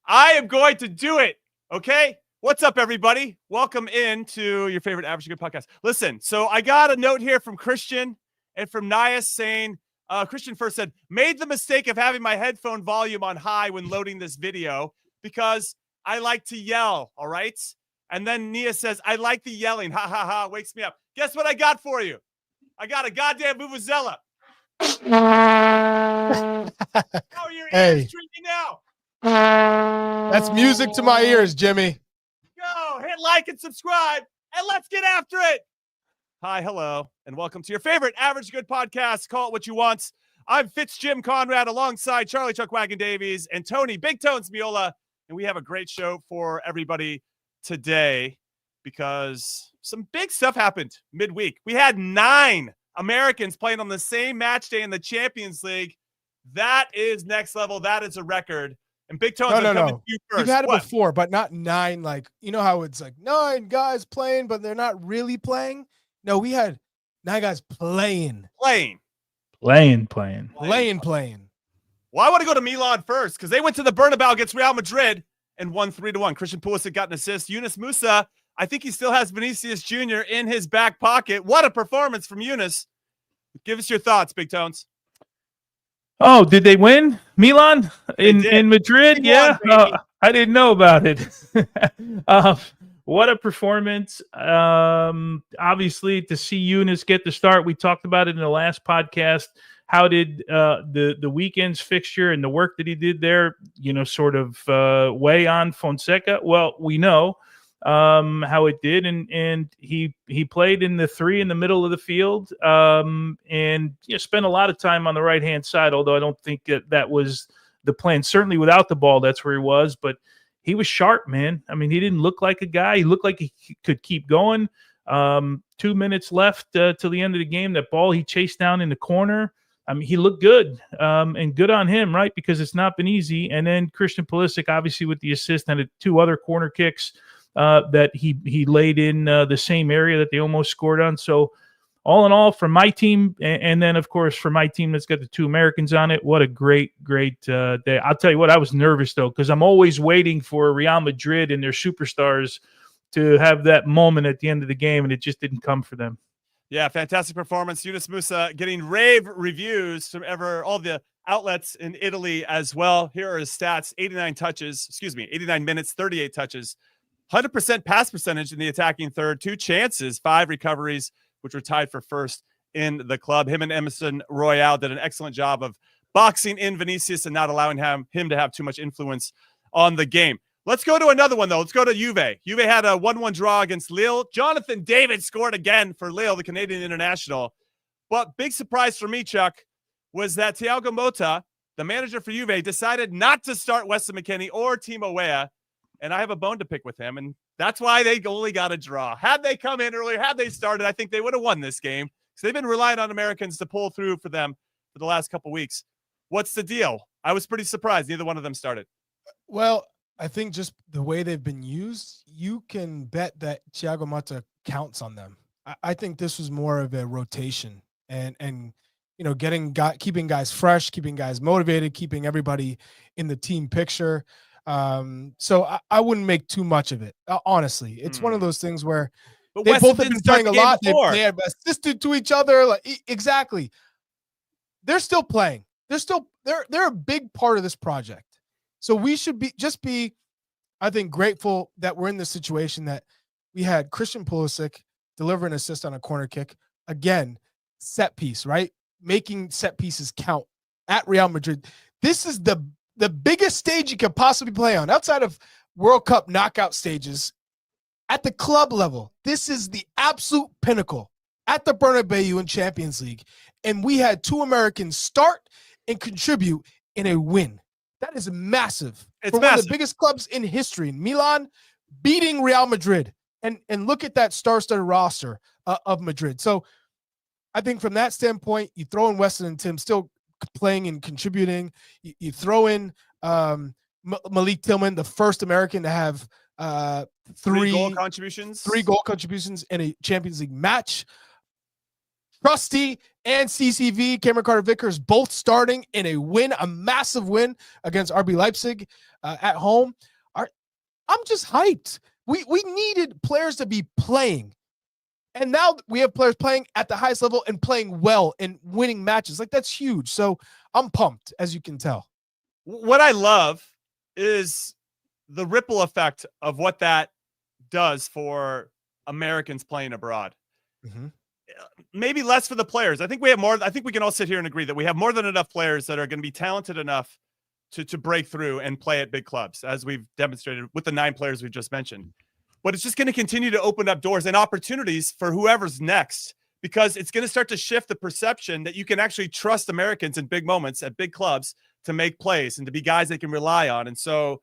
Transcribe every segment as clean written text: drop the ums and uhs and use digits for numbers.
I am going to do it. Okay. What's up, everybody? Welcome into your favorite Average Good podcast. Listen, so I got a note here from Christian and from Nias saying, Christian first said, made the mistake of having my headphone volume on high when loading this video because I like to yell. All right. And then Nia says, I like the yelling. Ha ha ha. Wakes me up. Guess what I got for you? I got a goddamn Vuvuzela. How are your ears treating now? That's music to my ears, Jimmy. Go hit like and subscribe, and let's get after it. Hi, hello, and welcome to your favorite Average Good podcast. Call it what you want. I'm Fitz Jim Conrad alongside Charlie Chuck Wagon Davies and Tony Big Tones Miola, and we have a great show for everybody today because some big stuff happened midweek. We had 9 Americans playing on the same match day in the Champions League. That is next level. That is a record. And Big Tones, no. To you first. You've had it before, but not 9. Like, you know how it's like 9 guys playing, but they're not really playing. No, we had 9 guys playing. Playing. Well, I want to go to Milan first because they went to the Bernabeu against Real Madrid and won 3-1. Christian Pulisic got an assist. Yunus Musah, I think he still has Vinicius Jr. in his back pocket. What a performance from Yunus. Give us your thoughts, Big Tones. Oh, did they win Milan in Madrid? Yeah, I didn't know about it. What a performance. Obviously, to see Yunus get the start, we talked about it in the last podcast. How did the weekend's fixture and the work that he did there, sort of weigh on Fonseca? Well, we know how it did, and he played in the 3 in the middle of the field, and spent a lot of time on the right hand side. Although I don't think that was the plan. Certainly without the ball, that's where he was. But he was sharp, man. I mean, he didn't look like a guy. He looked like he could keep going. 2 minutes left till the end of the game. That ball he chased down in the corner. I mean, he looked good, and good on him, right? Because it's not been easy. And then Christian Pulisic, obviously with the assist and 2 other corner kicks that he laid in the same area that they almost scored on. So all in all, for my team, and then, of course, for my team that's got the 2 Americans on it, what a great day. I'll tell you what, I was nervous, though, because I'm always waiting for Real Madrid and their superstars to have that moment at the end of the game, and it just didn't come for them. Yeah, fantastic performance. Yunus Musah getting rave reviews from all the outlets in Italy as well. Here are his stats. 89 minutes, 38 touches, 100% pass percentage in the attacking third, 2 chances, 5 recoveries, which were tied for first in the club. Him and Emerson Royale did an excellent job of boxing in Vinicius and not allowing him to have too much influence on the game. Let's go to another one, though. Let's go to Juve. Juve had a 1-1 draw against Lille. Jonathan David scored again for Lille, the Canadian international. But big surprise for me, Chuck, was that Thiago Motta, the manager for Juve, decided not to start Weston McKennie or Timo Weah. And I have a bone to pick with him. And that's why they only got a draw. Had they come in earlier, had they started, I think they would have won this game. So they've been relying on Americans to pull through for them for the last couple weeks. What's the deal? I was pretty surprised neither one of them started. Well, I think just the way they've been used, you can bet that Thiago Motta counts on them. I think this was more of a rotation and keeping guys fresh, keeping guys motivated, keeping everybody in the team picture. So I wouldn't make too much of it. Honestly, it's one of those things where they both have been playing a lot. They have assisted to each other. Exactly. They're still playing. They're a big part of this project. So we should be, I think, grateful that we're in this situation that we had Christian Pulisic deliver an assist on a corner kick. Again, set piece, right? Making set pieces count at Real Madrid. This is the biggest stage you could possibly play on outside of World Cup knockout stages. At the club level, this is the absolute pinnacle at the Bernabeu in Champions League. And we had 2 Americans start and contribute in a win. That is massive. It's for massive. One of the biggest clubs in history. Milan beating Real Madrid. And look at that star-studded roster of Madrid. So I think from that standpoint, you throw in Weston and Tim still playing and contributing. You throw in Malik Tillman, the first American to have 3 goal contributions. 3 goal contributions in a Champions League match. Trusty and CCV, Cameron Carter-Vickers, both starting in a win, a massive win against RB Leipzig at home. I'm just hyped. We needed players to be playing. And now we have players playing at the highest level and playing well and winning matches. Like, that's huge. So I'm pumped, as you can tell. What I love is the ripple effect of what that does for Americans playing abroad. Mm-hmm. Maybe less for the players. I think we have more. I think we can all sit here and agree that we have more than enough players that are going to be talented enough to break through and play at big clubs, as we've demonstrated with the 9 players we've just mentioned. But it's just going to continue to open up doors and opportunities for whoever's next, because it's going to start to shift the perception that you can actually trust Americans in big moments at big clubs to make plays and to be guys they can rely on. And so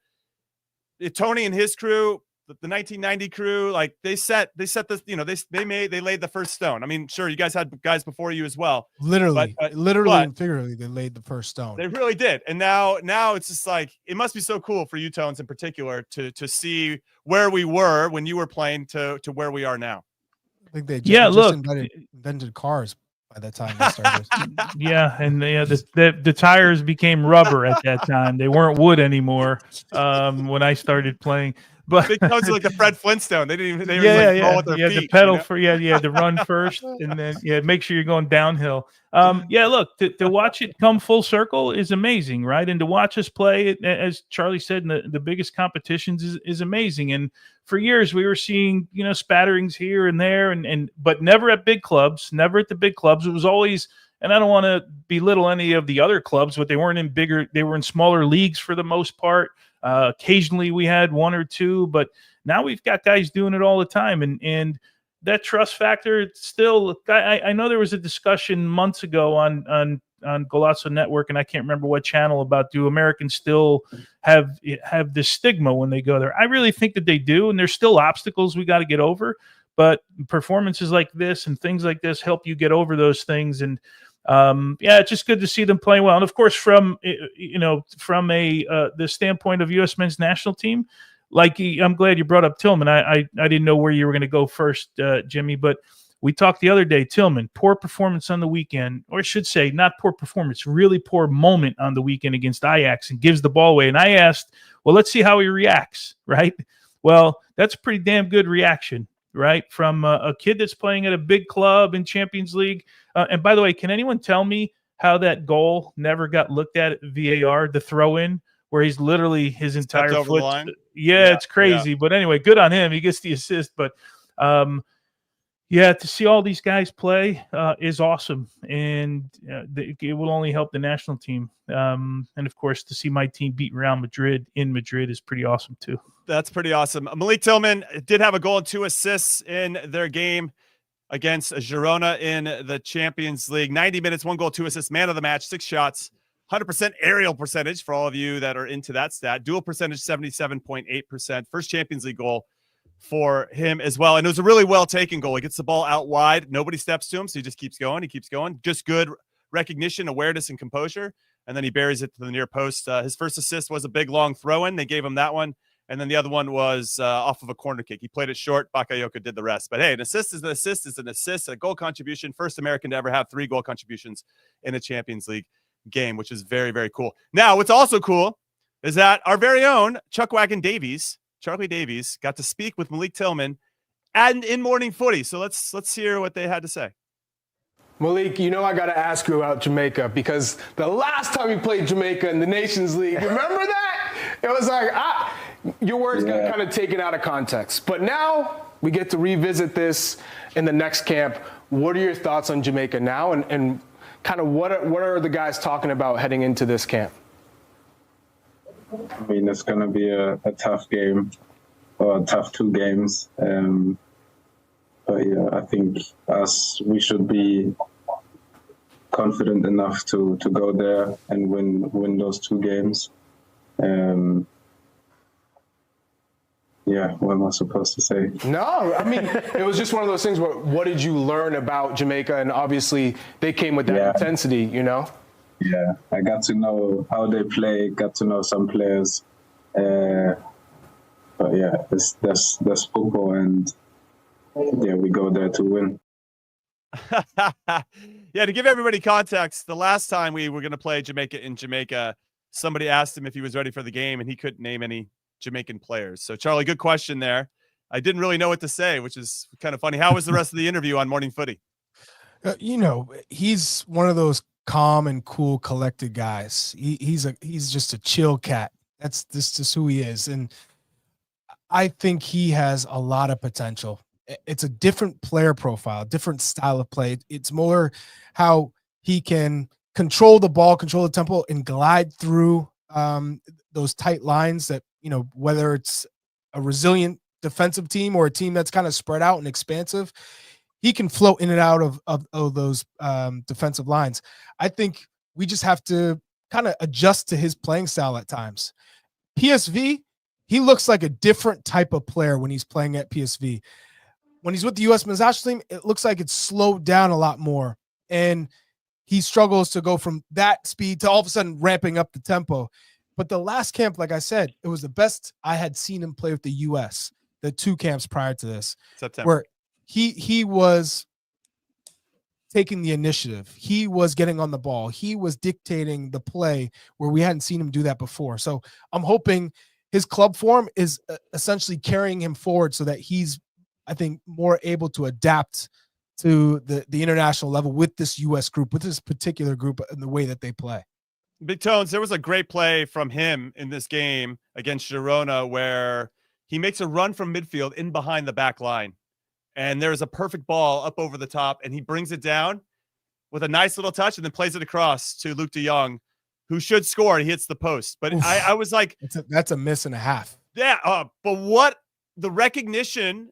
Tony and his crew, the 1990 crew, like they set this, they laid the first stone. I mean, sure, you guys had guys before you as well. Literally, but and figuratively, they laid the first stone. They really did. And now it's just like, it must be so cool for you, Tones, in particular, to see where we were when you were playing to where we are now. I think they just invented cars by that time they started. The tires became rubber at that time. They weren't wood anymore when I started playing. But big toes like the Fred Flintstone. They didn't even roll with their feet, the pedal for to run first, and then make sure you're going downhill. Look, to watch it come full circle is amazing, right? And to watch us play, as Charlie said, in the biggest competitions is amazing. And for years we were seeing spatterings here and there, but never at big clubs, never at the big clubs. It was always, and I don't want to belittle any of the other clubs, but they weren't in bigger. They were in smaller leagues for the most part. Occasionally we had 1 or 2, but now we've got guys doing it all the time. And that trust factor, it's still, I know there was a discussion months ago on Golazo Network, and I can't remember what channel, about do Americans still have this stigma when they go there? I really think that they do. And there's still obstacles we got to get over, but performances like this and things like this help you get over those things. And it's just good to see them playing well. And of course, from the standpoint of U.S. men's national team, I'm glad you brought up Tillman. I didn't know where you were going to go first, Jimmy, but we talked the other day. Tillman, poor performance on the weekend, or I should say, not poor performance, really poor moment on the weekend against Ajax, and gives the ball away. And I asked, well, let's see how he reacts, right? Well, that's a pretty damn good reaction, right? From a kid that's playing at a big club in Champions League. And by the way, can anyone tell me how that goal never got looked at VAR, the throw-in, where he's literally his entire over foot? the line? It's crazy. Yeah. But anyway, good on him. He gets the assist. But to see all these guys play is awesome. And it will only help the national team. And of course, to see my team beat Real Madrid in Madrid is pretty awesome too. That's pretty awesome. Malik Tillman did have a goal and 2 assists in their game against Girona in the Champions League. 90 minutes, 1 goal, 2 assists, man of the match, 6 shots, 100% aerial percentage for all of you that are into that stat. Dual percentage, 77.8%. First Champions League goal for him as well. And it was a really well-taken goal. He gets the ball out wide. Nobody steps to him, so he just keeps going. He keeps going. Just good recognition, awareness, and composure. And then he buries it to the near post. His first assist was a big, long throw-in. They gave him that one. And then the other one was off of a corner kick. He played it short. Bakayoko did the rest. But hey, an assist is an assist is an assist. A goal contribution. First American to ever have 3 goal contributions in a Champions League game, which is very, very cool. Now, what's also cool is that our very own Chuckwagon Davies, Charlie Davies, got to speak with Malik Tillman and in Morning Footy. So let's hear what they had to say. Malik, I got to ask you about Jamaica, because the last time you played Jamaica in the Nations League, you remember that? It was like, your words got kind of taken out of context. But now we get to revisit this in the next camp. What are your thoughts on Jamaica now, and kind of what are the guys talking about heading into this camp? I mean, it's going to be a tough game, or a tough 2 games. But yeah, I think we should be confident enough to go there and win those 2 games. What am I supposed to say? No, I mean, it was just one of those things where, what did you learn about Jamaica? And obviously they came with that intensity, Yeah, I got to know how they play, got to know some players. But that's football, and we go there to win. Yeah, to give everybody context, the last time we were going to play Jamaica in Jamaica, somebody asked him if he was ready for the game, and he couldn't name any Jamaican players. So, Charlie, good question there. I didn't really know what to say, which is kind of funny. How was the rest of the interview on Morning Footy? He's one of those calm and cool, collected guys. He's just a chill cat. That's just who he is. And I think he has a lot of potential. It's a different player profile, different style of play. It's more how he can control the ball, control the tempo, and glide through those tight lines that, whether it's a resilient defensive team or a team that's kind of spread out and expansive, he can float in and out of those defensive lines. I think we just have to kind of adjust to his playing style at times. PSV, he looks like a different type of player when he's playing at PSV. When he's with the U.S. men's national team, it looks like it's slowed down a lot more. And he struggles to go from that speed to all of a sudden ramping up the tempo. But the last camp, like I said, it was the best I had seen him play with the U.S., the 2 camps prior to this, September, where he was taking the initiative. He was getting on the ball. He was dictating the play where we hadn't seen him do that before. So I'm hoping his club form is essentially carrying him forward so that he's, I think, more able to adapt to the international level with this U.S. group, with this particular group and the way that they play. Big Tones, there was a great play from him in this game against Girona where he makes a run from midfield in behind the back line. And there's a perfect ball up over the top, and he brings it down with a nice little touch and then plays it across to Luke de Jong, who should score. He hits the post. But I was like, that's a miss and a half. Yeah. But what the recognition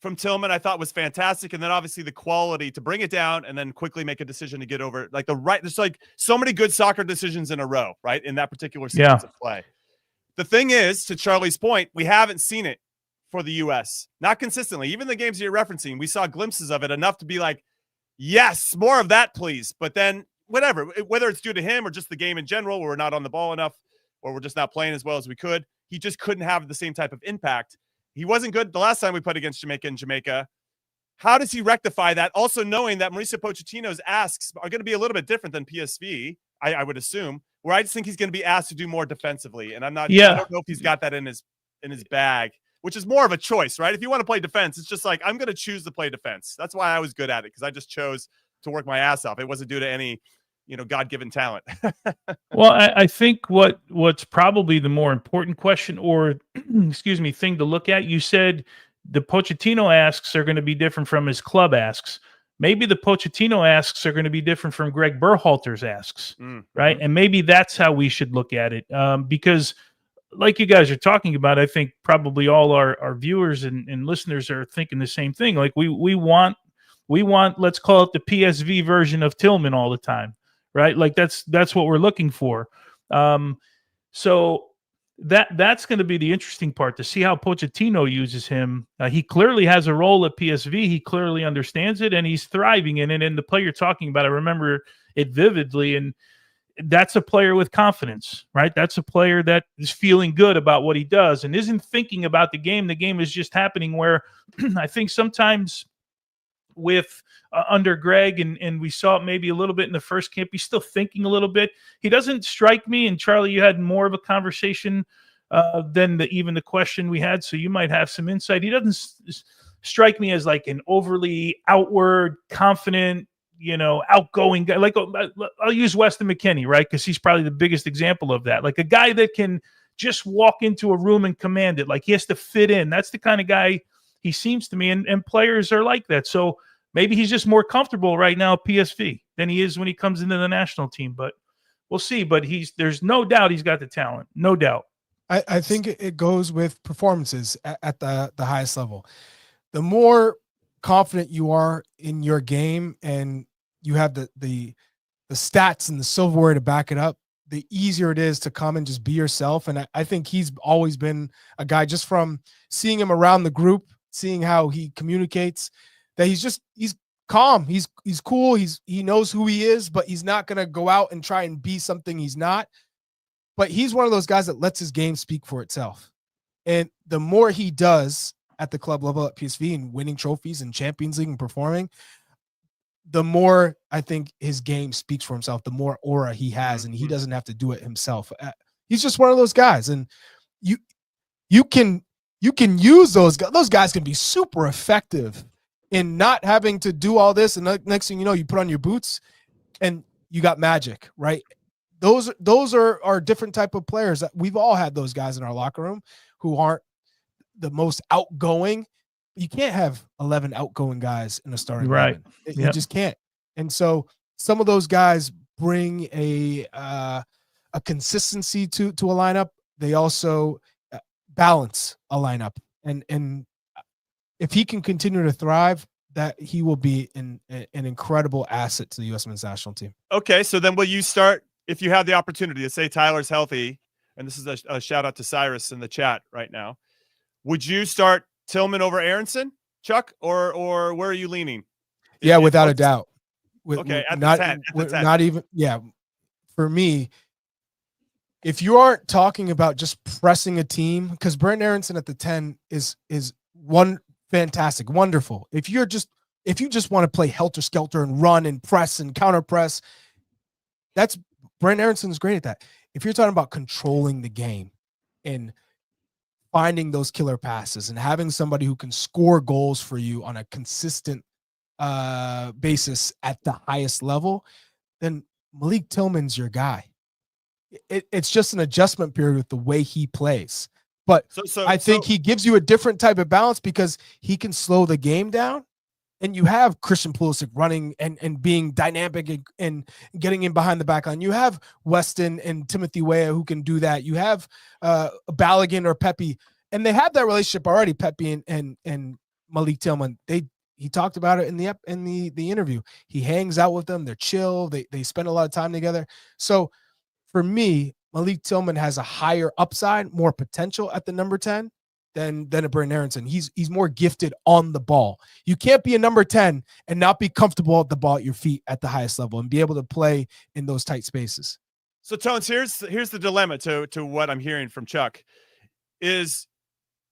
from Tillman I thought was fantastic. And then obviously the quality to bring it down and then quickly make a decision to get over it. There's like so many good soccer decisions in a row, right? In that particular sequence of play. The thing is, to Charlie's point, we haven't seen it for the U.S. Not consistently. Even the games you're referencing, we saw glimpses of it enough to be like, yes, more of that, please. But then whatever, whether it's due to him or just the game in general, where we're not on the ball enough or we're just not playing as well as we could, he just couldn't have the same type of impact. He wasn't good the last time we played against Jamaica in Jamaica. How does he rectify that? Also knowing that Mauricio Pochettino's asks are going to be a little bit different than PSV, I would assume, where I just think he's going to be asked to do more defensively. And I don't know if he's got that in his bag, which is more of a choice, right? If you want to play defense, it's just like, I'm going to choose to play defense. That's why I was good at it, because I just chose to work my ass off. It wasn't due to any, God-given talent. Well, I think what's probably the more important question or, thing to look at, you said the Pochettino asks are going to be different from his club asks. Maybe the Pochettino asks are going to be different from Greg Berhalter's asks, right? And maybe that's how we should look at it, because like you guys are talking about, I think probably all our viewers and listeners are thinking the same thing. Like we want, let's call it the PSV version of Tillman all the time, right? Like that's what we're looking for. So that's going to be the interesting part, to see how Pochettino uses him. He clearly has a role at PSV. He clearly understands it, and he's thriving in it. And the play you're talking about, I remember it vividly. And that's a player with confidence, right? That's a player that is feeling good about what he does and isn't thinking about the game. The game is just happening, where I think sometimes with under Greg, and we saw it maybe a little bit in the first camp, he's still thinking a little bit. He doesn't strike me, and Charlie, you had more of a conversation than even the question we had, so you might have some insight. He doesn't strike me as like an overly outward, confident, outgoing guy. Like, I'll use Weston McKennie, right? Because he's probably the biggest example of that. Like a guy that can just walk into a room and command it. Like he has to fit in. That's the kind of guy he seems to me, and players are like that. So maybe he's just more comfortable right now at PSV than he is when he comes into the national team. But we'll see. But there's no doubt he's got the talent. No doubt. I think it goes with performances at the highest level. The more confident you are in your game and you have the stats and the silverware to back it up, the easier it is to come and just be yourself. And I think he's always been a guy, just from seeing him around the group, seeing how he communicates, that he's calm. He's cool. He knows who he is, but he's not going to go out and try and be something he's not. But he's one of those guys that lets his game speak for itself. And the more he does at the club level at PSV and winning trophies and Champions League and performing, the more I think his game speaks for himself, the more aura he has, and he doesn't have to do it himself. He's just one of those guys, and you can use those guys. Those guys can be super effective in not having to do all this. And next thing you know, you put on your boots and you got magic, right? Those are different type of players. That we've all had those guys in our locker room who aren't the most outgoing. You can't have 11 outgoing guys in a starting lineup. You just can't. And so some of those guys bring a consistency to a lineup. They also balance a lineup. And if he can continue to thrive, that he will be an incredible asset to the U.S. men's national team. Okay, so then will you start, if you have the opportunity to say Tyler's healthy, and this is a shout out to Cyrus in the chat right now, would you start Tillman over Aaronson, Chuck, or where are you leaning? Yeah, without a doubt. Okay, at the 10. Not even, for me, if you aren't talking about just pressing a team, because Brent Aaronson at the 10 is one fantastic, wonderful. If you just want to play helter-skelter and run and press and counter press, that's Brent Aaronson's great at that. If you're talking about controlling the game and finding those killer passes and having somebody who can score goals for you on a consistent basis at the highest level, then Malik Tillman's your guy. It's just an adjustment period with the way he plays. But I think he gives you a different type of balance because he can slow the game down. And you have Christian Pulisic running and being dynamic and getting in behind the back line. You have Weston and Timothy Weah who can do that. You have Balogun or Pepe, and they have that relationship already. Pepe and Malik Tillman. He talked about it in the interview. He hangs out with them. They're chill. They spend a lot of time together. So for me, Malik Tillman has a higher upside, more potential at the number 10 than a Brent Aaronson. He's more gifted on the ball. You can't be a number 10 and not be comfortable at the ball at your feet at the highest level and be able to play in those tight spaces. So Tones, here's the dilemma to what I'm hearing from Chuck is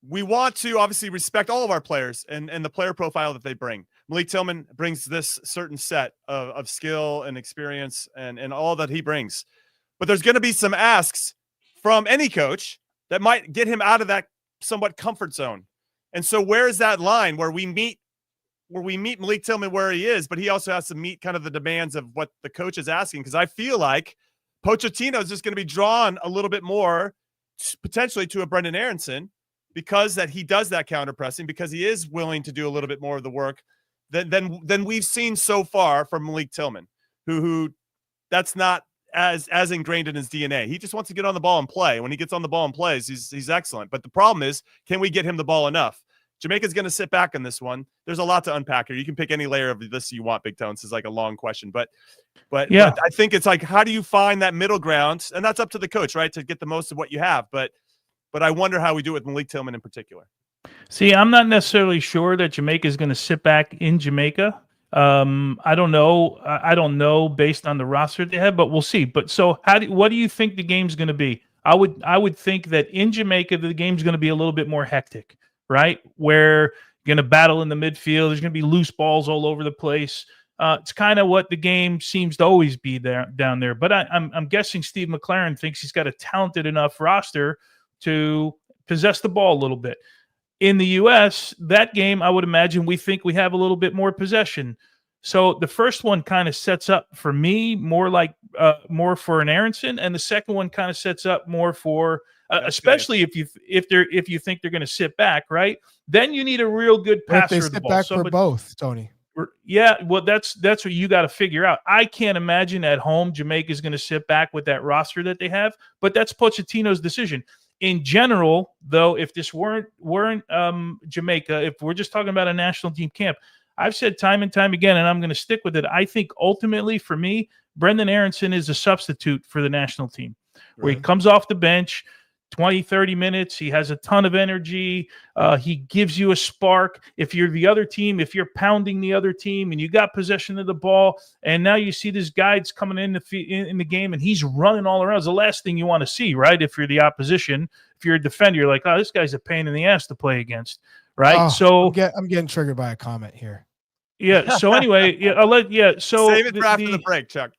we want to obviously respect all of our players and the player profile that they bring. Malik Tillman brings this certain set of skill and experience and all that he brings. But there's going to be some asks from any coach that might get him out of that somewhat comfort zone. And so where is that line where we meet Malik Tillman where he is, but he also has to meet kind of the demands of what the coach is asking? Because I feel like Pochettino is just going to be drawn a little bit more potentially to a Brendan Aaronson because that he does that counter pressing, because he is willing to do a little bit more of the work than we've seen so far from Malik Tillman, who that's not as ingrained in his DNA. He just wants to get on the ball and play. When he gets on the ball and plays, he's excellent. But the problem is, can we get him the ball enough? Jamaica's going to sit back in this one. There's a lot to unpack here. You can pick any layer of this you want, Big Tones. It's like a long question. But I think it's like, how do you find that middle ground? And that's up to the coach, right, to get the most of what you have. But I wonder how we do it with Malik Tillman in particular. See, I'm not necessarily sure that Jamaica is going to sit back in Jamaica. I don't know. I don't know based on the roster they have, but we'll see. But so what do you think the game's going to be? I would think that in Jamaica, the game's going to be a little bit more hectic, right? Where you're going to battle in the midfield. There's going to be loose balls all over the place. It's kind of what the game seems to always be down there. But I'm guessing Steve McLaren thinks he's got a talented enough roster to possess the ball a little bit. In the U.S., that game, I would imagine we think we have a little bit more possession. So the first one kind of sets up for me more for an Aaronson, and the second one kind of sets up more for, especially if you think they're going to sit back, right? Then you need a real good passer of the ball. Back for both, Tony. Yeah, well, that's what you got to figure out. I can't imagine at home Jamaica is going to sit back with that roster that they have, but that's Pochettino's decision. In general, though, if this weren't Jamaica, if we're just talking about a national team camp, I've said time and time again, and I'm going to stick with it. I think ultimately for me, Brendan Aaronson is a substitute for the national team, where he comes off the bench, 20, 30 minutes. He has a ton of energy. He gives you a spark. If you're the other team, if you're pounding the other team and you got possession of the ball, and now you see this guy that's coming in the game and he's running all around, it's the last thing you want to see, right? If you're the opposition, if you're a defender, you're like, oh, this guy's a pain in the ass to play against, right? Oh, so I'm getting triggered by a comment here. Yeah. So anyway, So save it for after the break, Chuck.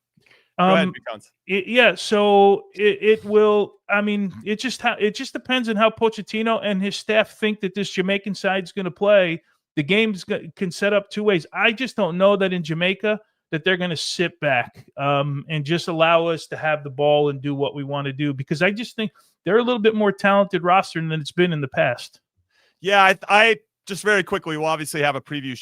Go ahead, Beacons. So it will. I mean, it just depends on how Pochettino and his staff think that this Jamaican side is going to play. The games can set up two ways. I just don't know that in Jamaica that they're going to sit back and just allow us to have the ball and do what we want to do, because I just think they're a little bit more talented roster than it's been in the past. Yeah, I just very quickly, we'll obviously have a preview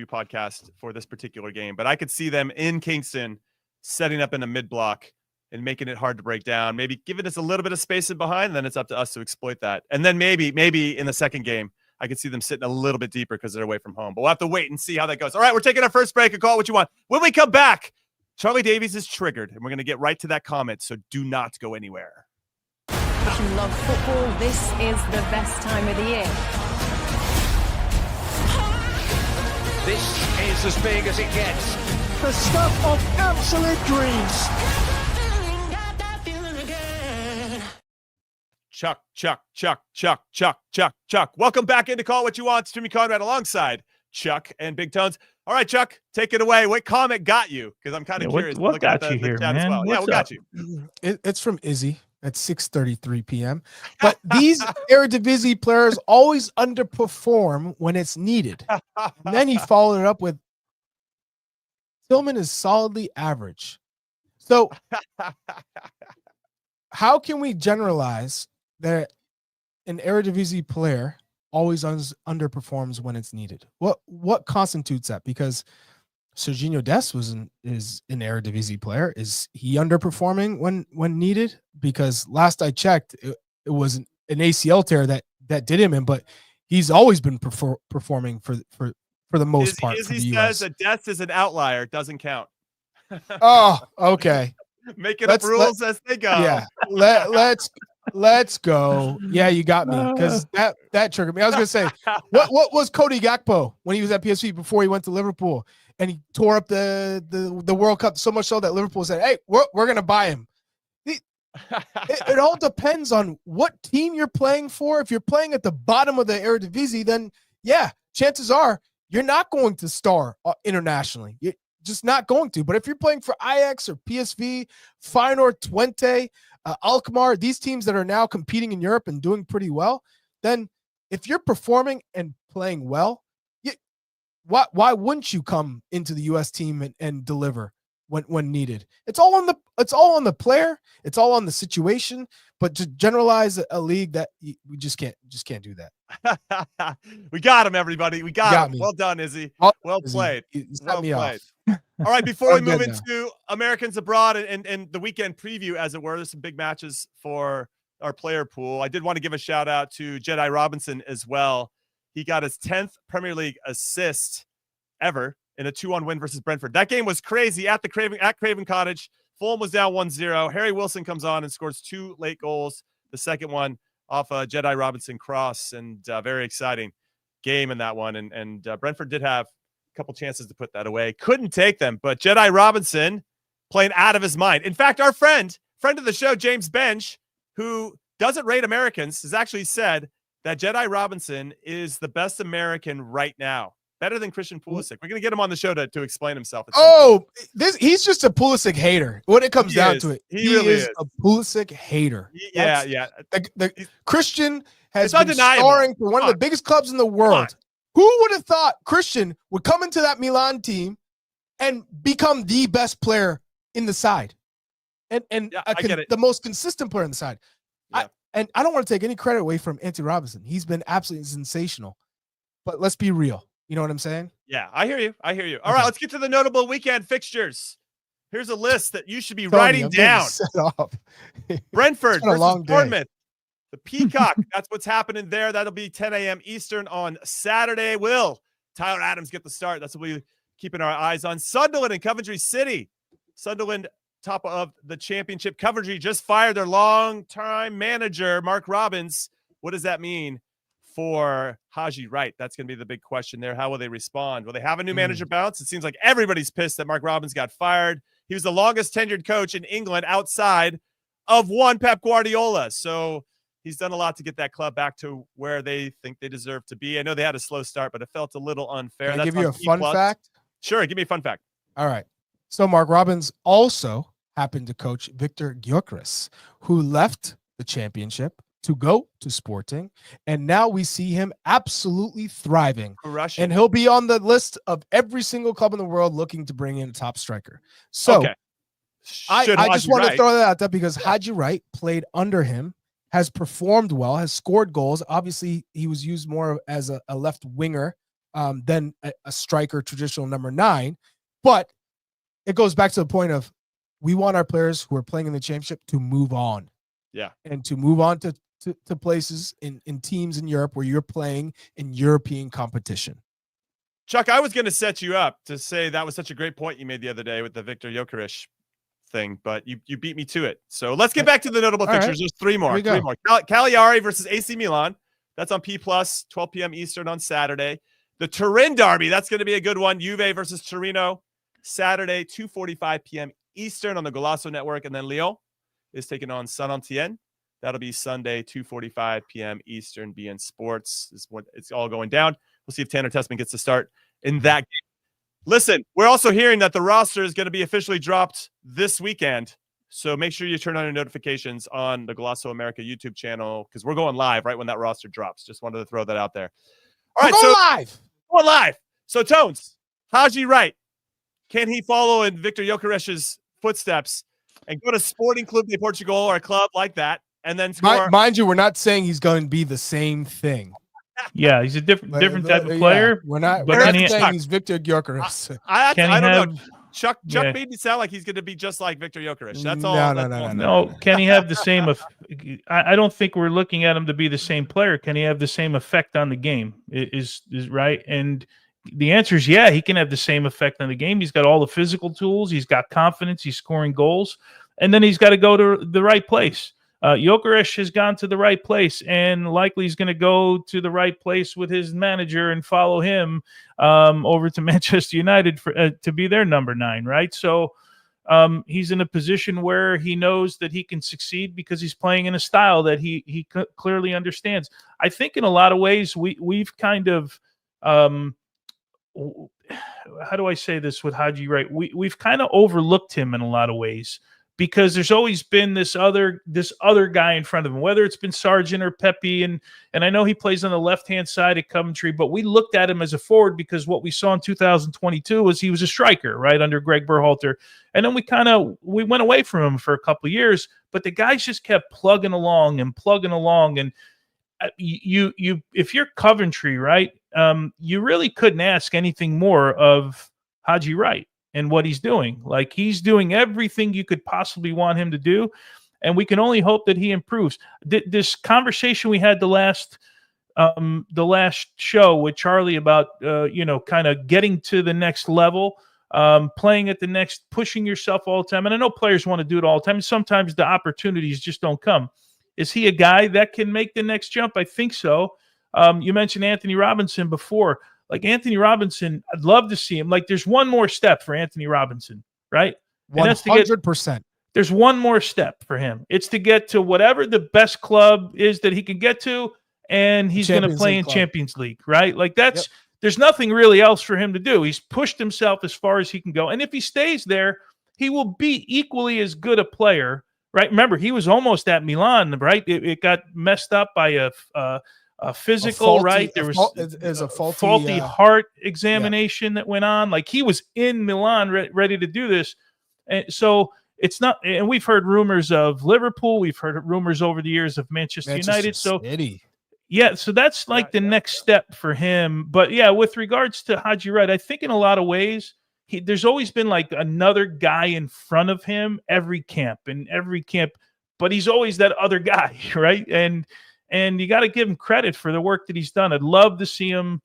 podcast for this particular game, but I could see them in Kingston setting up in a mid-block and making it hard to break down, maybe giving us a little bit of space in behind, and then it's up to us to exploit that. And then maybe in the second game, I could see them sitting a little bit deeper because they're away from home. But we'll have to wait and see how that goes. All right, we're taking our first break. Call it what you want. When we come back, Charlie Davies is triggered, and we're going to get right to that comment, so do not go anywhere. If you love football, this is the best time of the year. This is as big as it gets. The stuff of absolute dreams. Chuck. Welcome back into Call What You Want. Jimmy Conrad alongside Chuck and Big Tones. All right, Chuck, take it away. What comment got you? Because I'm kind of curious. What got you here, man? As well. Yeah, what got you? It's from Izzy at 6:33 p.m. But these Eredivisie players always underperform when it's needed. And then he followed it up with, Tillman is solidly average. So how can we generalize that an Eredivisie player always underperforms when it's needed? What constitutes that? Because Serginho Dest is an Eredivisie player. Is he underperforming when needed? Because last I checked, it was an ACL tear that did him in, but he's always been performing for the most part. Izzy says that Dest is an outlier. It doesn't count. Oh, okay. Making up rules as they go. Yeah, let's go. Yeah, you got me, because that triggered me. I was gonna say, what was Cody Gakpo when he was at PSV before he went to Liverpool and he tore up the World Cup so much so that Liverpool said, "Hey, we're gonna buy him." It all depends on what team you're playing for. If you're playing at the bottom of the Eredivisie, then yeah, chances are you're not going to star internationally. You're just not going to. But if you're playing for Ajax or PSV, Feyenoord, Twente, Alkmaar, these teams that are now competing in Europe and doing pretty well, then if you're performing and playing well, why wouldn't you come into the U.S. team and deliver when needed? It's all on the player. It's all on the situation. But to generalize a league, that we just can't do that. We got him, everybody. We got him. Me. Well done, Izzy. Well played. Well played. All right, before we move into Americans abroad and the weekend preview, as it were, there's some big matches for our player pool. I did want to give a shout out to Jedi Robinson as well. He got his 10th Premier League assist ever in a 2-1 win versus Brentford. That game was crazy at Craven Cottage. Fulham was down 1-0. Harry Wilson comes on and scores 2 late goals. The second one off a Jedi Robinson cross, and very exciting game in that one. And Brentford did have a couple chances to put that away. Couldn't take them, but Jedi Robinson playing out of his mind. In fact, our friend of the show, James Bench, who doesn't rate Americans, has actually said that Jedi Robinson is the best American right now. Better than Christian Pulisic. We're going to get him on the show to explain himself. He's just a Pulisic hater. When it comes down to it, he really is a Pulisic hater. Yeah. The Christian has been starring for one of the biggest clubs in the world. Who would have thought Christian would come into that Milan team and become the best player in the side, the most consistent player in the side? Yeah. I don't want to take any credit away from Anthony Robinson. He's been absolutely sensational. But let's be real. You know what I'm saying? Yeah, I hear you. All right, let's get to the notable weekend fixtures. Here's a list that you should be writing down. Brentford versus Bournemouth. The Peacock, that's what's happening there. That'll be 10 a.m. Eastern on Saturday. Will Tyler Adams get the start? That's what we're keeping our eyes on. Sunderland and Coventry City. Sunderland, top of the championship. Coventry just fired their long-time manager, Mark Robbins. What does that mean for Haji Wright? That's going to be the big question there. How will they respond? Will they have a new manager bounce? It seems like everybody's pissed that Mark Robbins got fired. He was the longest tenured coach in England outside of one Pep Guardiola. So He's done a lot to get that club back to where they think they deserve to be. I know they had a slow start, but it felt a little unfair. Can I give you a fun fact? Sure, give me a fun fact. All right. So Mark Robbins also happened to coach Victor Gyökeres, who left the championship to go to Sporting, and now we see him absolutely thriving. Russian. And he'll be on the list of every single club in the world looking to bring in a top striker. So okay. I just want to throw that out there because Haji Wright played under him, has performed well, has scored goals. Obviously, he was used more as a left winger than a striker, traditional number 9. But it goes back to the point of we want our players who are playing in the championship to move on. Yeah. And to move on to places in teams in Europe where you're playing in European competition. Chuck, I was going to set you up to say that was such a great point you made the other day with the Victor Gyökeres thing, but you beat me to it. So let's get back to the notable fixtures. Right. There's three more. Cagliari versus AC Milan. That's on P+, 12 p.m. Eastern on Saturday. The Turin derby, that's going to be a good one. Juve versus Torino, Saturday, 2:45 p.m. Eastern on the Golasso Network. And then Lyon is taking on Saint-Etienne. That'll be Sunday, 2:45 p.m. Eastern, BN Sports. This is what it's all going down. We'll see if Tanner Tessman gets to start in that game. Listen, we're also hearing that the roster is going to be officially dropped this weekend. So make sure you turn on your notifications on the Golasso America YouTube channel because we're going live right when that roster drops. Just wanted to throw that out there. All right, so live. Going live. So Tones, Haji Wright, can he follow in Victor Gyökeres' footsteps and go to Sporting Clube de Portugal or a club like that and then score? Mind you, we're not saying he's going to be the same thing. Yeah, he's a different type of player. We're not saying he's Victor Gyökeres. I don't know. Chuck made me sound like he's going to be just like Victor Gyökeres. That's all. No. Can he have the same? I don't think we're looking at him to be the same player. Can he have the same effect on the game? Is right? And the answer is yeah. He can have the same effect on the game. He's got all the physical tools. He's got confidence. He's scoring goals, and then he's got to go to the right place. Gyökeres has gone to the right place, and likely he's going to go to the right place with his manager and follow him over to Manchester United to be their number 9, right? So he's in a position where he knows that he can succeed because he's playing in a style that he clearly understands. I think in a lot of ways we've kind of how do I say this with Haji Wright? We've kind of overlooked him in a lot of ways. Because there's always been this other guy in front of him, whether it's been Sargent or Pepe, and I know he plays on the left-hand side at Coventry, but we looked at him as a forward because what we saw in 2022 was he was a striker, right, under Greg Berhalter. And then we went away from him for a couple of years, but the guys just kept plugging along, and you if you're Coventry, right, you really couldn't ask anything more of Haji Wright and what he's doing. Like, he's doing everything you could possibly want him to do, and we can only hope that he improves. This conversation we had the last show with Charlie about kind of getting to the next level, playing at the next, pushing yourself all the time. And I know players want to do it all the time. Sometimes the opportunities just don't come. Is he a guy that can make the next jump? I think so. You mentioned Anthony Robinson before. Like Anthony Robinson, I'd love to see him. Like, there's one more step for Anthony Robinson, right? 100%. There's one more step for him. It's to get to whatever the best club is that he can get to, and he's going to play in Champions League, right? Like, there's nothing really else for him to do. He's pushed himself as far as he can go. And if he stays there, he will be equally as good a player, right? Remember, he was almost at Milan, right? It got messed up by a physical, right? There was a faulty heart examination that went on. Like, he was in Milan ready to do this. And so it's not, and we've heard rumors of Liverpool. We've heard rumors over the years of Manchester United. City. So that's like the next step for him. But yeah, with regards to Haji Wright, I think in a lot of ways, there's always been like another guy in front of him every camp, but he's always that other guy, right? And you got to give him credit for the work that he's done. I'd love to see him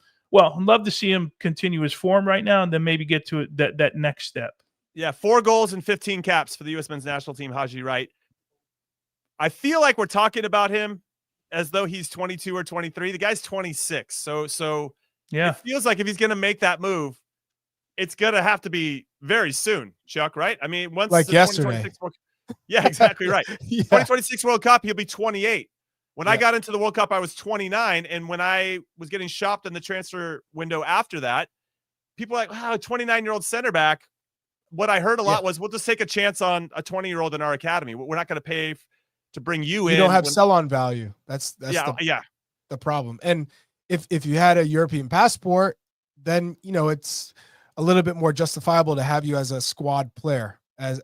continue his form right now and then maybe get to that next step. Yeah, 4 goals and 15 caps for the U.S. men's national team, Haji Wright. I feel like we're talking about him as though he's 22 or 23. The guy's 26. So yeah, it feels like if he's going to make that move, it's going to have to be very soon, Chuck, right? I mean, once like yesterday. Yeah, exactly right. 2026 World Cup, he'll be 28. When I got into the World Cup, I was 29. And when I was getting shopped in the transfer window after that, people were like, wow, a 29-year-old center back. What I heard a lot was, we'll just take a chance on a 20-year-old in our academy. We're not going to pay to bring you in. You don't have sell-on value. That's the problem. And if you had a European passport, then, you know, it's a little bit more justifiable to have you as a squad player as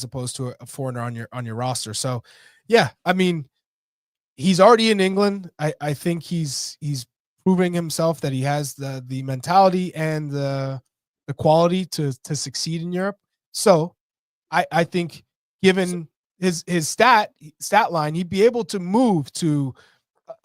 opposed to a foreigner on your roster. So, yeah, I mean, he's already in England. I think he's proving himself that he has the mentality and the quality to succeed in Europe. So I think given his stat line, he'd be able to move to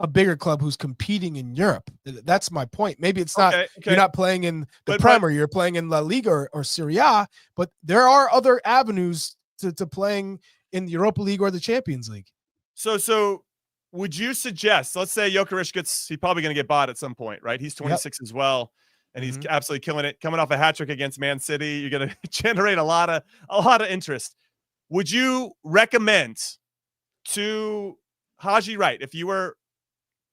a bigger club who's competing in Europe. That's my point. Maybe it's not, you're not playing in the Premier, you're playing in La Liga or Serie A, but there are other avenues to playing in the Europa League or the Champions League. So would you suggest, let's say Gyökeres he's probably going to get bought at some point, right? He's 26 as well, and he's absolutely killing it. Coming off a hat trick against Man City, you're going to generate a lot of interest. Would you recommend to Haji Wright, if you were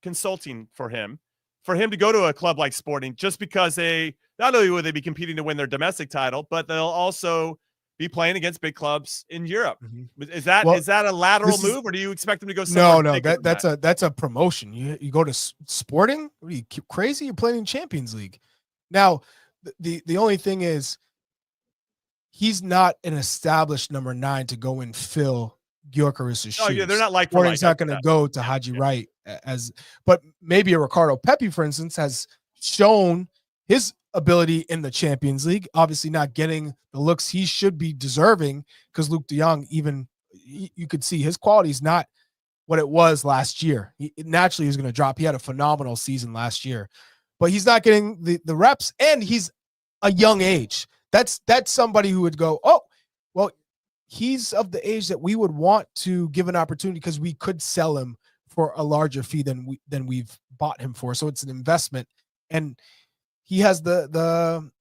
consulting for him to go to a club like Sporting, just because not only will they be competing to win their domestic title, but they'll also be playing against big clubs in Europe? Is that a lateral move, or do you expect them to go somewhere? No, that's a promotion. You go to Sporting? What are you crazy? You're playing in Champions League. Now, the only thing is, he's not an established number 9 to go and fill Gyökeres' shoes. Oh, yeah, they're not like Sporting's not going to go to Haji Wright but maybe a Ricardo Pepi, for instance, has shown his ability in the Champions League, obviously not getting the looks he should be deserving, because Luke de Jong, even you could see his quality is not what it was last year. Naturally, he's going to drop. He had a phenomenal season last year, but he's not getting the reps, and he's a young age. That's somebody who would go, oh, well, he's of the age that we would want to give an opportunity, because we could sell him for a larger fee than we've bought him for. So it's an investment, and he has the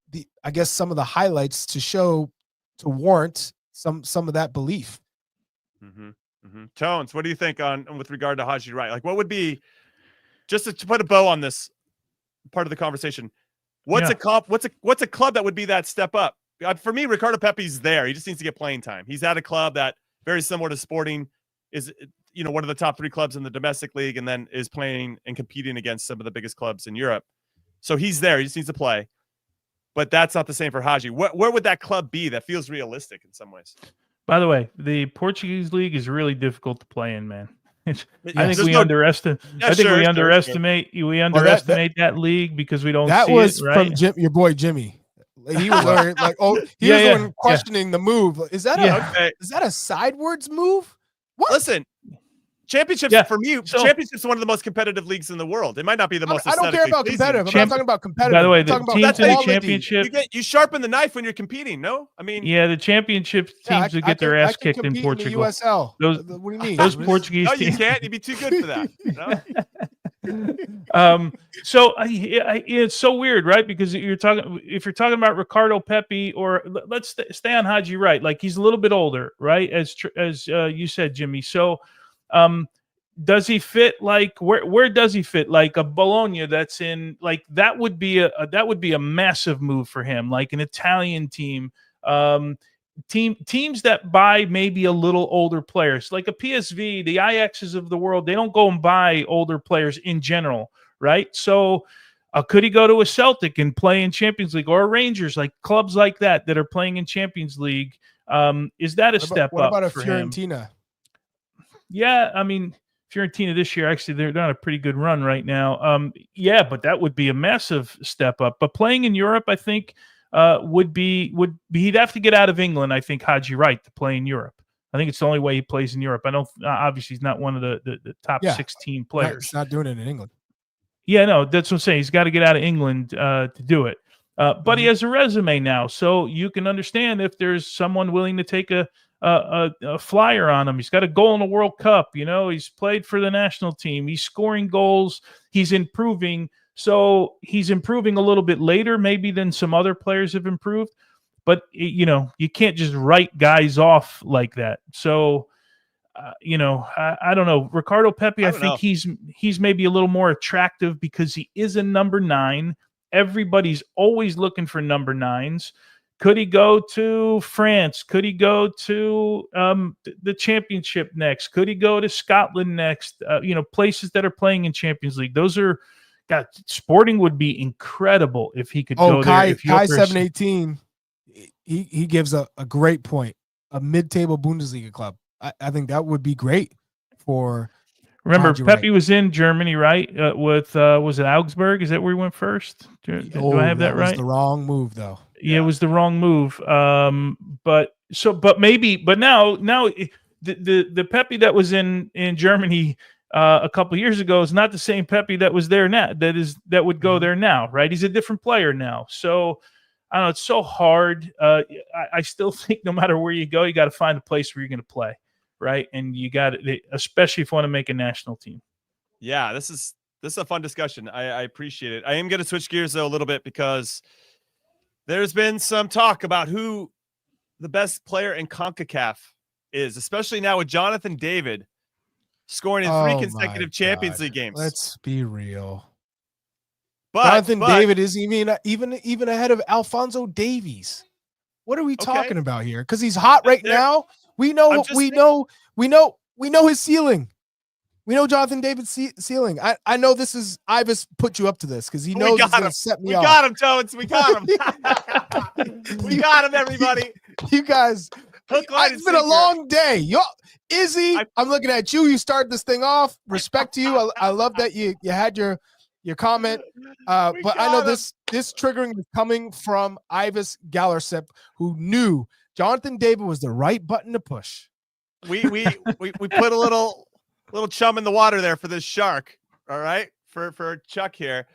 I guess some of the highlights to warrant some of that belief. Tones, what do you think with regard to Haji Wright? Like, what would be, just to put a bow on this part of the conversation, what's a club that would be that step up? For me, Ricardo Pepi's there. He just needs to get playing time. He's at a club that, very similar to Sporting, is, you know, one of the top 3 clubs in the domestic league, and then is playing and competing against some of the biggest clubs in Europe. So he's there. He just needs to play. But that's not the same for Haji. Where would that club be that feels realistic in some ways? By the way, the Portuguese league is really difficult to play in, man. I think we underestimate that league because we don't see it, right? From your boy Jimmy. He was like, he was the one questioning the move. Is that a sidewards move? What? Listen, championships for me, championships are one of the most competitive leagues in the world. It might not be the most. I don't care about competitive. I'm not talking about competitive. By the way, the teams in the championship, you sharpen the knife when you're competing. No, I mean, the championship teams that get their ass kicked in Portugal. In the USL. What do you mean? Those Portuguese teams. No, you can't. You'd be too good for that. So it's so weird, right? Because if you're talking about Ricardo Pepi, or let's stay on Haji Wright, like he's a little bit older, right? As you said, Jimmy. So, does he fit, like where does he fit? Like a Bologna that's in, like that would be a massive move for him, like an Italian team. Teams that buy maybe a little older players, like a PSV, the Ajaxes of the world, they don't go and buy older players in general, right? So could he go to a Celtic and play in Champions League, or a Rangers, like clubs like that are playing in Champions League? Is that a step up? What about a for Fiorentina? Him? Yeah, I mean, Fiorentina this year, actually, they're on a pretty good run right now. But that would be a massive step up. But playing in Europe, I think, he'd have to get out of England, I think, Haji Wright, to play in Europe. I think it's the only way he plays in Europe. I don't, obviously he's not one of the top 16 players. He's not doing it in England. Yeah, no, that's what I'm saying. He's got to get out of England to do it. But he has a resume now, so you can understand if there's someone willing to take a flyer on him. He's got a goal in the World Cup. You know, he's played for the national team. He's scoring goals. He's improving. So he's improving a little bit later, maybe, than some other players have improved. But, you know, you can't just write guys off like that. So I don't know. Ricardo Pepi, I think he's maybe a little more attractive because he is a number 9. Everybody's always looking for number 9s. Could he go to France? Could he go to the Championship next? Could he go to Scotland next? Places that are playing in Champions League. Those are, God, Sporting would be incredible if he could go there. Kai 718, he gives a great point. A mid-table Bundesliga club. I think that would be great for. Remember, Haji Pepi Wright. was in Germany, right? With was it Augsburg? Is that where he went first? Do I have that right? Was the wrong move, though. Yeah, it was the wrong move. But now the Pepi that was in Germany a couple years ago is not the same Pepi that was there now. That would go there now, right? He's a different player now. So I don't know. It's so hard. I still think no matter where you go, you got to find a place where you're going to play, right? And you got to, especially if you want to make a national team. Yeah, this is a fun discussion. I appreciate it. I am going to switch gears though a little bit because there's been some talk about who the best player in CONCACAF is, especially now with Jonathan David scoring in 3 consecutive Champions League games. Let's be real. Jonathan David is even ahead of Alphonso Davies. What are we talking about here? Because he's hot right now. We know his ceiling. We know Jonathan David's ceiling. I know this is Ivis put you up to this because he knows he's going to set me off. We got him, Toads. We got him. We got him, everybody. You guys, it's been a long day. Izzy, I'm looking at you. You started this thing off. Respect to you. I love that you had your comment. But I know this triggering is coming from Ivis Galersip, who knew Jonathan David was the right button to push. We put a little chum in the water there for this shark. All right, for Chuck here.